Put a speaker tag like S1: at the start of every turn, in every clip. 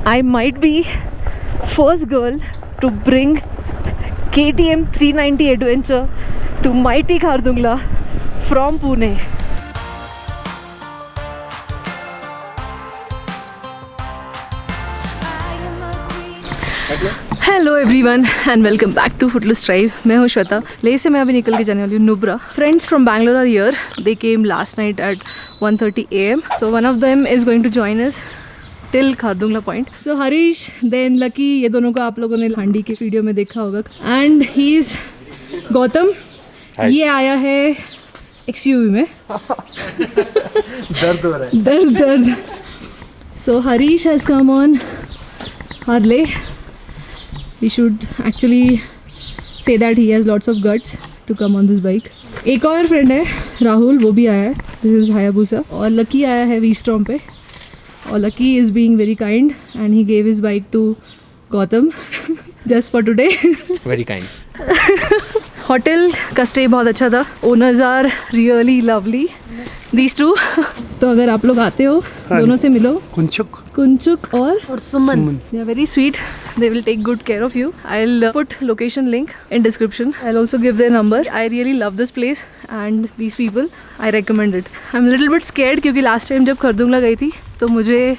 S1: I might be first girl to bring KTM 390 adventure to mighty Khardungla from Pune. Hello everyone and welcome back to footloose drive. मैं हूँ श्वेता. ले से मैं अभी निकल के जाने वाली हूँ Nubra. Friends from Bangalore are here. They came last night at 1:30 AM. So one of them is going to join us till Khardungla point. So Harish then Lucky, ये दोनों को आप लोगों ने हांडी के वीडियो में देखा होगा. And he is Gautam. ये आया है XUV में.
S2: दर्द हो रहा है.
S1: दर्द. So Harish has come on Harley. We should actually say that he has lots of guts to come on this bike. एक और फ्रेंड है राहुल, वो भी आया है. This is Hayabusa. और लकी आया है V-Storm पे. और lucky is being very kind and he gave his bike to Gautam just for today.
S2: Very kind.
S1: Hotel का स्टे बहुत अच्छा था. Owners are really lovely, these two. तो अगर आप लोग आते हो दोनों से मिलो. कुंचुक और Suman. They are very sweet. They will take good care of you. I will put location link in description. I will also give their number. I really love this place and these people. I recommend it. I am little bit scared क्योंकि last time जब खरदुंगला गई थी तो मुझे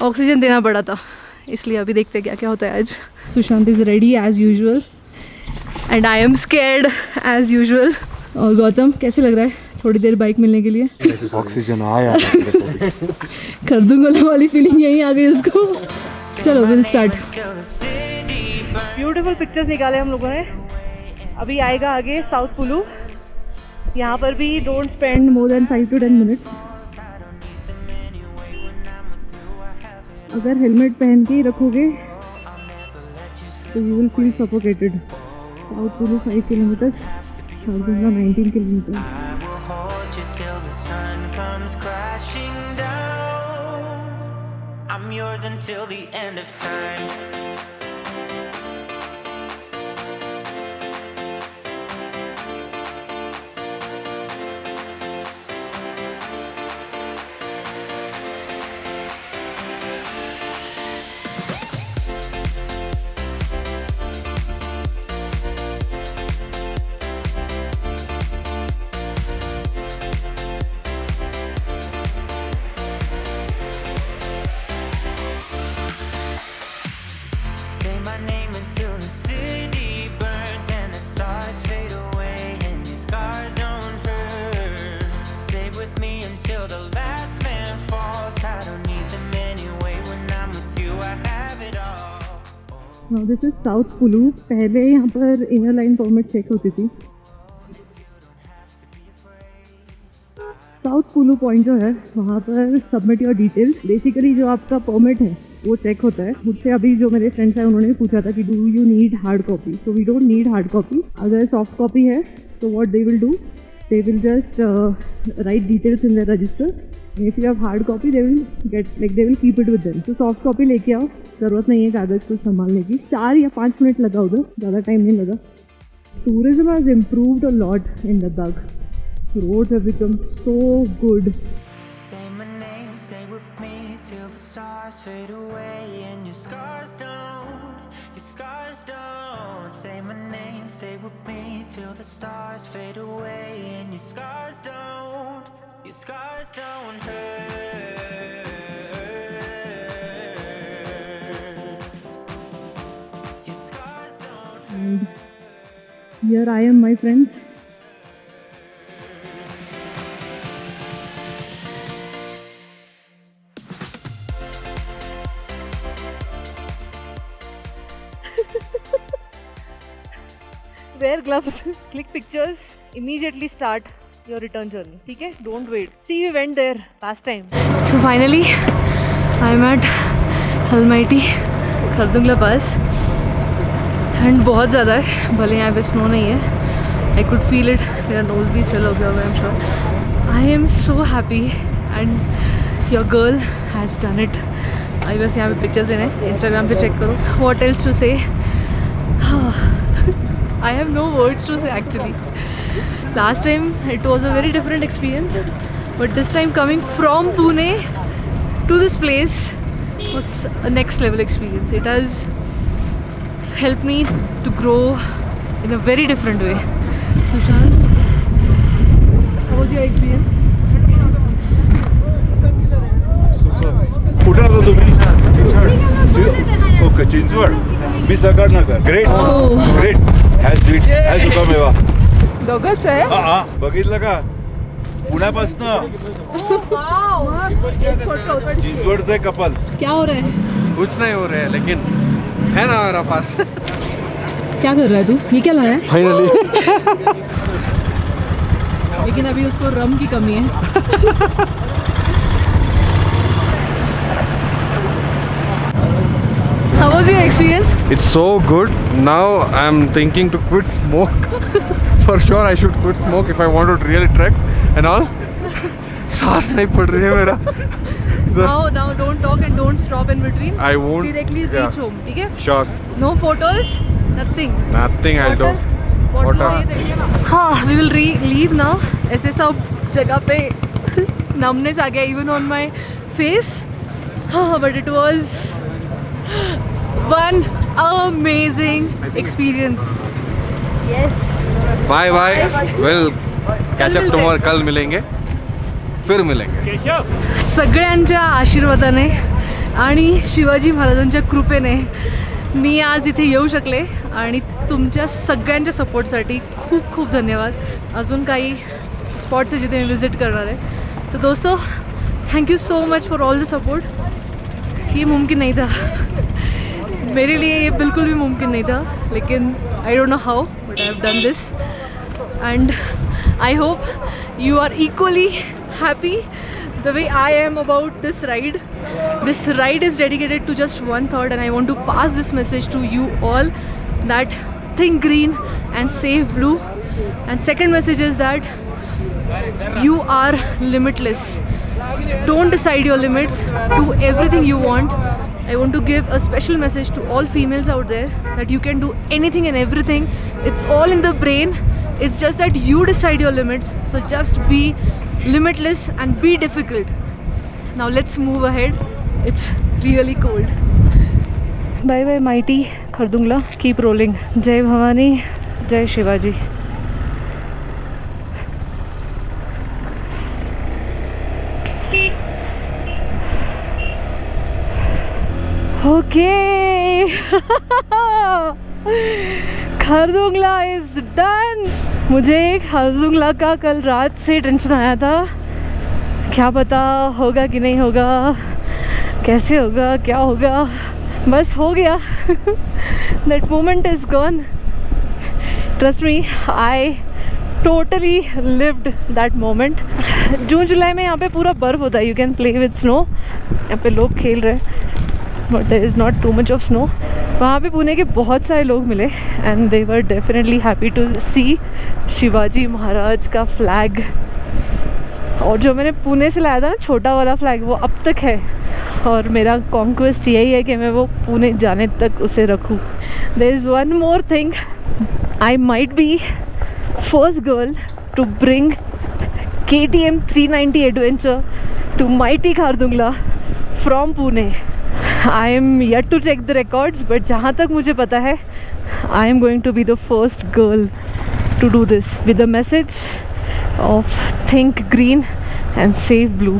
S1: oxygen देना पड़ा था, इसलिए अभी देखते क्या क्या होता है आज. Sushant is ready as usual and I am scared as usual. और गौतम कैसे लग रहा है थोड़ी देर बाइक मिलने के लिए?
S2: ऑक्सीजन आया.
S1: खरदुंगला वाली फीलिंग यहीं आ गई उसको. चलो विल स्टार्ट. ब्यूटीफुल पिक्चर्स निकाले हम लोगों ने. अभी आएगा आगे साउथ पुलू. यहाँ पर भी don't spend more than 5 to 10 minutes. अगर हेलमेट पहन के ही रखोगे तो you will feel suffocated. South Pulu 5 kilometers, Khardungla 19 kilometers. I'm yours until the end of time. This is south Pulu. पहले यहाँ पर इनर लाइन परमिट चेक होती थी. साउथ पुलू पॉइंट जो है वहाँ पर सबमिट योर डिटेल्स. बेसिकली जो आपका परमिट है वो चेक होता है. मुझसे अभी जो मेरे फ्रेंड्स हैं उन्होंने पूछा था कि do you need hard copy. So we don't need hard copy. अगर सॉफ्ट कॉपी है so what they will do, they will just write details in the register. If you have hard copy, they will keep it with them. So soft copy लेके आओ. ज़रूरत नहीं है कागज़ को संभालने की. 4 या 5 मिनट लगा उधर, ज़्यादा टाइम नहीं लगा. Tourism has improved a lot in Ladakh. Roads have become so good. Say my name, stay with me till the stars fade away and your scars don't. Say my name, stay with me till the stars fade away and your scars don't. Your scars don't hurt. Your scars don't hurt. And here I am, my friends. Wear gloves, click pictures, immediately start your return journey. ठीक है, don't wait. See, we went there last time. So finally, I'm at Almaty, Khardung La पास. ठंड बहुत ज़्यादा है, भले यहाँ पे snow नहीं है. I could feel it. मेरा नोज भी स्वेल हो गया होगा, I'm sure. I am so happy and your girl has done it. अभी बस यहाँ पे पिक्चर्स लेने हैं. Instagram पे चेक करो. What else to say? I have no words to say actually. Last time it was a very different experience, but this time coming from Pune to this place
S3: was a next level experience. It has helped me to grow in a very different way. Sushant, how was your experience?
S4: कुठे राहता तुम्ही? Okay, Chinchwad. मी Sakalnagar. Great great. Has sweet has सुकामेवा.
S1: दोघंच आहे.
S4: हा बघितलं का? पुण्यापासनं चिंचवडचं कपल.
S3: क्या हो रहा है?
S2: कुछ नहीं हो रहा है लेकिन है ना हमारा पास.
S3: क्या कर रहा है तू? ये क्या लाया है?
S2: फाइनली.
S3: लेकिन अभी उसको रम की कमी है. How was your experience?
S2: It's so good. Now I'm thinking to quit smoke. For sure I should quit smoke if I want to really trek and all. सांस नहीं पड़ रही है मेरा.
S3: Now don't talk and don't stop in between.
S2: I won't.
S3: Directly reach home, ठीक है?
S2: Sure.
S3: No photos, nothing.
S2: Nothing I'll do.
S3: Water. हाँ, we will leave now. ऐसे सब जगह पे numbness आ गया even on my face. हाँ, but it was one amazing experience. Yes.
S2: Bye bye. We'll catch up tomorrow. कल मिलेंगे. फिर मिलेंगे.
S3: सगळ्यांच्या आशीर्वादाने आणि शिवाजी महाराजांच्या कृपेने मी आज इथे येऊ शकले आणि तुमच्या सगळ्यांच्या सपोर्टसाठी खूप खूप धन्यवाद. अजून काही स्पॉट्स आहे जिथे मी विजिट करणार आहे. सो दोस्तों, thank you so much for all the support. ये मुमकिन नहीं था मेरे लिए, ये बिल्कुल भी मुमकिन नहीं था, लेकिन I don't know how but I have done this and I hope you are equally happy the way I am about this ride. This ride is dedicated to just one thought, and I want to pass this message to you all, that think green and save blue. And second message is that you are limitless. Don't decide your limits, do everything you want. I want to give a special message to all females out there that you can do anything and everything. It's all in the brain. It's just that you decide your limits. So just be limitless and be difficult. Now let's move ahead. It's really cold. Bye bye mighty Khardungla. Keep rolling. Jai Bhavani, Jai Shivaji. Okay. Khardung La is done. मुझे खरदुंगला का कल रात से tension आया था, क्या पता होगा कि नहीं होगा, कैसे होगा, क्या होगा. बस हो गया. That moment is gone. Trust me, I totally lived that moment. जून जुलाई में यहाँ पे पूरा बर्फ़ होता है. You can play with snow. यहाँ पे लोग खेल रहे हैं but there is not too much of snow. वहाँ पे पुणे के बहुत सारे लोग मिले and they were definitely happy to see Shivaji Maharaj का फ्लैग. और जो मैंने पुणे से लाया था ना छोटा वाला फ्लैग, वो अब तक है और मेरा कॉन्क्वेस्ट यही है कि मैं वो पुणे जाने तक उसे रखूँ. There is one more thing. I might be first girl to bring KTM 390 adventure to mighty Khardungla from Pune. I am yet to check the records, but जहाँ तक मुझे पता है I am going to be the first girl to do this with the message of think green and save blue.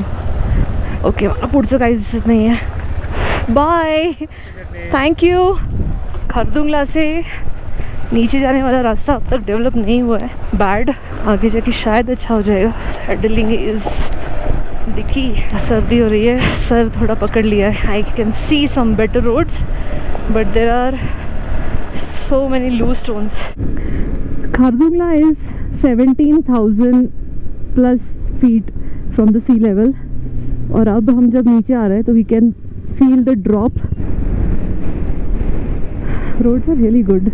S3: Okay, मला पुढचं काही दिसत नाही आहे. Bye. Thank you. खरदुंगला से नीचे जाने वाला रास्ता अब तक डेवलप नहीं हुआ है. बैड. आगे जाके शायद अच्छा हो जाएगा. सैडलिंग इज़ दिखी. सर्दी हो रही है, सर थोड़ा पकड़ लिया है. I can see some better roads but there are so many loose stones. Khardungla is 17,000 plus feet from the sea level. और अब हम जब नीचे आ रहे हैं तो we can feel the drop. Roads are really good.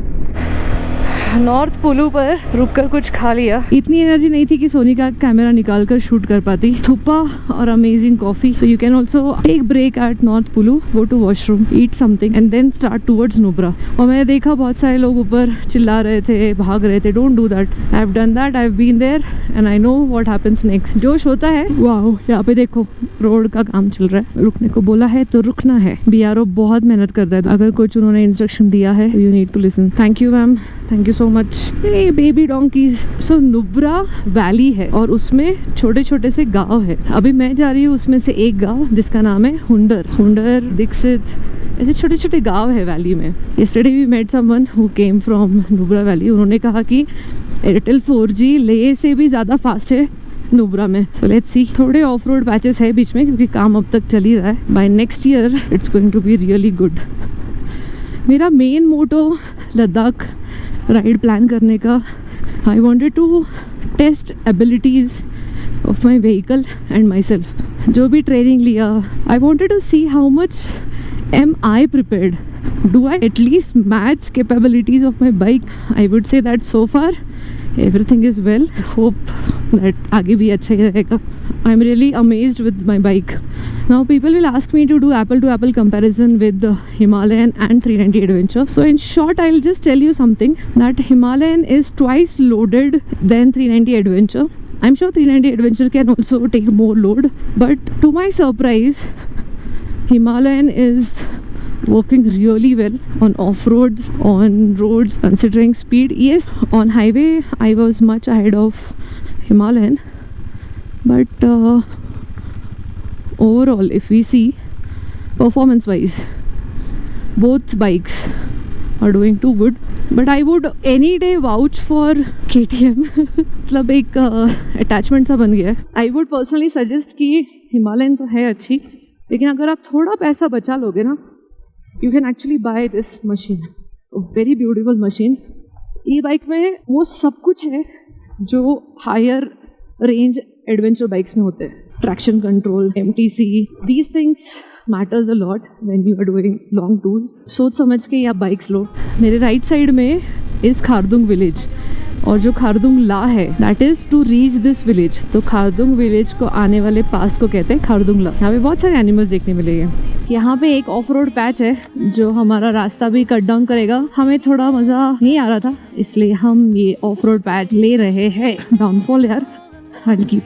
S3: North Pulu पर रुककर कुछ खा लिया। इतनी एनर्जी नहीं थी कि सोनी का कैमरा निकाल कर शूट कर पाती। थुप्पा और amazing coffee. So you can also take break at north Pulu, go to washroom, eat something and then start towards Nubra. और मैंने देखा बहुत सारे लोग ऊपर चिल्ला रहे थे, भाग रहे थे। Don't do that, I have done that, I have been there and I know what happens next. जोश होता है। वाओ, यहाँ पे देखो रोड का काम चल रहा है, रुकने को बोला है तो रुकना है। बीआरओ बहुत मेहनत करता है, अगर कुछ उन्होंने इंस्ट्रक्शन दिया है you need to listen. Thank you ma'am, thank you so much. Hey baby donkeys. So Nubra valley है और उसमें छोटे छोटे से गांव है। अभी मैं जा रही हूँ उसमें से एक गांव जिसका नाम है हुंडर, दीक्षित, ऐसे छोटे छोटे गांव है वैली में। Yesterday we met someone who came from Nubra valley. उन्होंने कहा कि एयरटेल 4G लेह से भी ज़्यादा फास्ट है नुब्रा में। So let's see. थोड़े ऑफ रोड पैचेस है बीच में क्योंकि काम अब तक चल ही रहा है। By next year it's going to be really good. मेरा main motto Ladakh ride plan करने का, I wanted to test abilities of my vehicle and my self भी ट्रेनिंग लिया, I wanted to see how much am I prepared? Do I at least match capabilities of my bike? I would say that so far everything is well. Hope that आगे भी अच्छा ही रहेगा. I'm really amazed with my bike. Now people will ask me to do apple to apple comparison with the Himalayan and 390 Adventure. So in short, I'll just tell you something, that Himalayan is twice loaded than 390 Adventure. I'm sure 390 Adventure can also take more load, but to my surprise, Himalayan is working really well on off-roads, on roads, considering speed. Yes, on highway I was much ahead of Himalayan, but overall if we see performance wise, both bikes are doing too good. But I would any day vouch for KTM. मतलब एक attachment सा बन गया है. I would personally suggest कि Himalayan तो है अच्छी, लेकिन अगर आप थोड़ा पैसा बचा लोगे ना, you can actually buy this machine, very beautiful machine. ई बाइक में वो सब कुछ है जो हायर रेंज एडवेंचर बाइक्स में होते हैं। Traction control, MTC, these things matters a lot when you are doing long tours. सोच समझ के आप बाइक्स लो। मेरे राइट साइड में इज़ खारदुंग विलेज, और जो खारदुंग ला है that is to reach this village. तो खारदुंग विलेज को आने वाले पास को कहते हैं खारदुंग ला। यहाँ पे बहुत सारे एनिमल्स देखने मिलेंगे। यहाँ पे एक ऑफ रोड पैच है जो हमारा रास्ता भी कट डाउन करेगा। हमें थोड़ा मज़ा नहीं आ रहा था, इसलिए हम ये ऑफ रोड पैच ले रहे हैं। डाउनफॉल यार, हल्की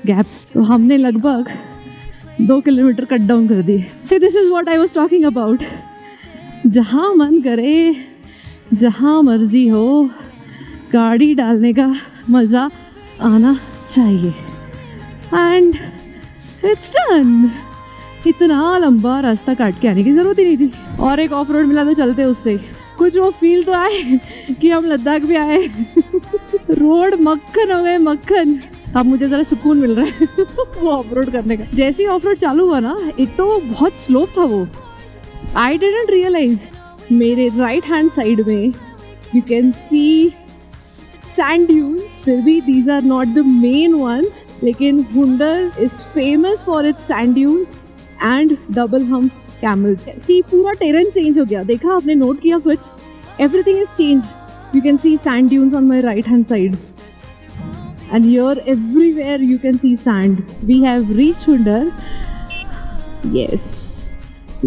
S3: गैप। तो हमने लगभग 2 किलोमीटर कट डाउन कर दिए। So this is what I was talking about. जहाँ मन करे, जहाँ मर्जी हो, गाड़ी डालने का मज़ा आना चाहिए। And it's done. इतना लंबा रास्ता काट के आने की ज़रूरत ही नहीं थी। और एक ऑफ रोड मिला तो चलते उससे, कुछ वो फील तो आए कि हम लद्दाख भी आए। रोड मक्खन हो गए, मक्खन। अब मुझे ज़रा सुकून मिल रहा है वो ऑफ रोड करने का। जैसे ही ऑफ रोड चालू हुआ ना, एक तो बहुत स्लोप था वो। आई डिडंट रियलाइज मेरे राइट हैंड साइड में you can see sand dunes. फिर भी these are not the main ones, लेकिन Hunder is famous for its sand dunes and double hump camels. See, पूरा terrain change हो गया। देखा आपने, नोट किया कुछ? Everything is changed. You can see sand dunes on my right hand side, and here everywhere you can see sand. We have reached Hundar. Yes,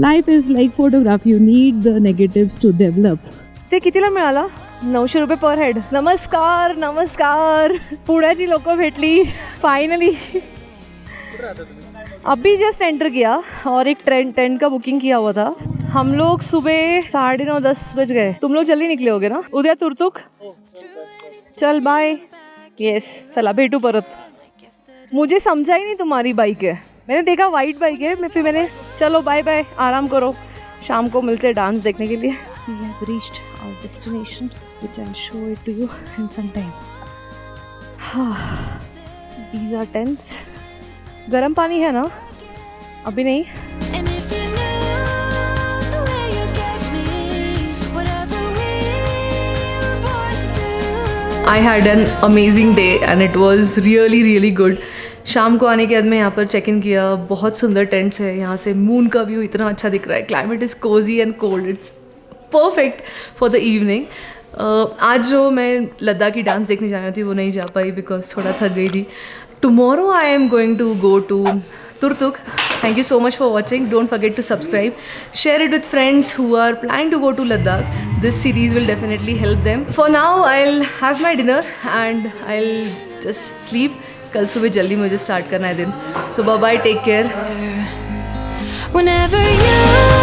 S3: life is like photograph. You need the negatives to develop. ते कितीला मिळाला? 900 रुपये पर head. नमस्कार नमस्कार, पुण्याची लोक भेटली फाइनली. अभी जस्ट एंटर किया और एक टेंट का बुकिंग किया हुआ था. हम लोग सुबह 9:30-10 बज गए. तुम लोग जल्दी निकले होगे ना? उद्या तुर्तुक. चल बाय. यस, चला भेटू परत. मुझे समझा ही नहीं तुम्हारी बाइक है. मैंने देखा वाइट बाइक है, फिर मैंने चलो बाय बाय, आराम करो, शाम को मिलते डांस देखने के लिए. We have reached our destination, which I'll show it to you in some time. These are tents. गर्म पानी है ना? अभी नहीं. I had an amazing day and it was really really good. शाम को आने के बाद मैं यहाँ पर चेक इन किया. बहुत सुंदर टेंट्स है. यहाँ से मून का व्यू इतना अच्छा दिख रहा है. Climate is Cozi and cold. It's perfect for the evening. आज जो मैं लद्दाखी डांस देखने जाना थी वो नहीं जा पाई बिकॉज थोड़ा थक गई थी. Tomorrow I am going to go to Turtuk. Thank you so much for watching. Don't forget to subscribe. Share it with friends who are planning to go to Ladakh. This series will definitely help them. For now, I'll have my dinner and I'll just sleep. कल सुबह जल्दी मुझे start करना है दिन. So bye bye. Take care.
S5: Whenever you